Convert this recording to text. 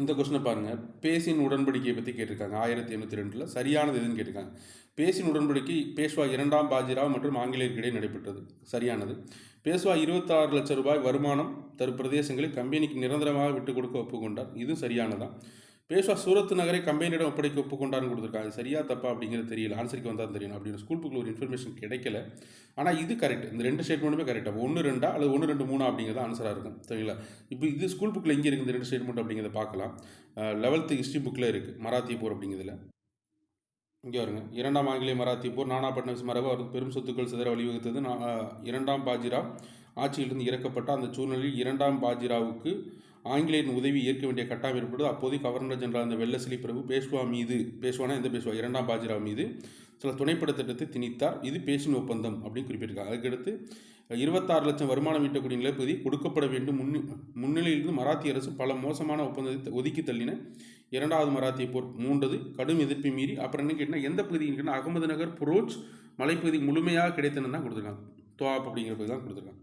இந்த கொஸ்டினை பாருங்கள். பேசின் உடன்படிக்கையை பற்றி கேட்டிருக்காங்க 1882. சரியானது எதுன்னு கேட்டிருக்காங்க. பேசின் உடன்படிக்கை பேஷ்வா 2ஆம் பாஜிராவ் மற்றும் ஆங்கிலேயர்களிடையே நடைபெற்றது. சரியானது. பேஷ்வா 26 லட்சம் ரூபாய் வருமானம் தரும் பிரதேசங்களை கம்பெனிக்கு நிரந்தரமாக விட்டுக் கொடுக்க ஒப்புக்கொண்டார். இது சரியானதான். பேஷ்வா சூரத் நகரை கம்பெனியிடம் ஒப்படைக்க ஒப்புக்கொண்டார்னு கொடுத்துருக்காங்க. சரியா தப்பா அப்படிங்கிறது தெரியல. ஆன்சருக்கு வந்தால் தெரியணும். அப்படின்னு ஸ்கூல் புக்கில் ஒரு இன்ஃபர்மேஷன் கிடைக்கல. ஆனால் இது கரெக்ட். இந்த 2 ஸ்டேட்மெண்ட்டுமே கரெக்டாக 1 2 அல்லது 1 2 3 அப்படிங்கிறது ஆன்சராக இருக்கும். சரிங்களா? இப்போ இது ஸ்கூல் புக்கில் எங்கே இருக்குது இந்த 2 ஸ்டேட்மெண்ட் அப்படிங்கிறத பார்க்கலாம். 11th ஹிஸ்ட்ரி புக்கில் இருக்குது. மராத்திய போர் அப்படிங்கிறதுல இங்கே வருங்க. 2ஆம் ஆங்கிலேய மராத்திய போர் நானா பட்னவிஸ் மரபு அவருக்கு பெரும் சொத்துக்கள் சிதற வழிவகுத்தது. 2ஆம் பாஜிராவ் ஆட்சியிலிருந்து இறக்கப்பட்ட அந்த சூழ்நிலையில் 2ஆம் பாஜிராவுக்கு ஆங்கிலேயரின் உதவி ஏற்க வேண்டிய கட்டாயம் ஏற்பட்டது. அப்போது கவர்னர் ஜெனரல் அந்த வெள்ளசிலி பிரபு பேஷ்வானா எந்த பேஷ்வா 2ஆம் பாஜிராவ் மீது சில துணைப்பட திட்டத்தை திணித்தார். இது பேஷின் ஒப்பந்தம் அப்படின்னு குறிப்பிட்டிருக்காங்க. அதுக்கடுத்து 26 லட்சம் வருமானம் ஈட்டக்கூடிய நிலப்பகுதி கொடுக்கப்பட வேண்டும். முன்னிலையிலிருந்து மராத்திய அரசு பல மோசமான ஒப்பந்தத்தை ஒதுக்கி தள்ளின. 2வது மராத்திய போர் மூண்டது. கடும் எதிர்ப்பை மீறி அப்புறம் என்ன கேட்டால் எந்த பகுதின்னு கேட்டால் அகமது நகர் புரோச் மலைப்பகுதி முழுமையாக கிடைத்தனு தான் கொடுத்துருக்காங்க. துவாப் அப்படிங்கிற பகுதி தான் கொடுத்துருக்காங்க.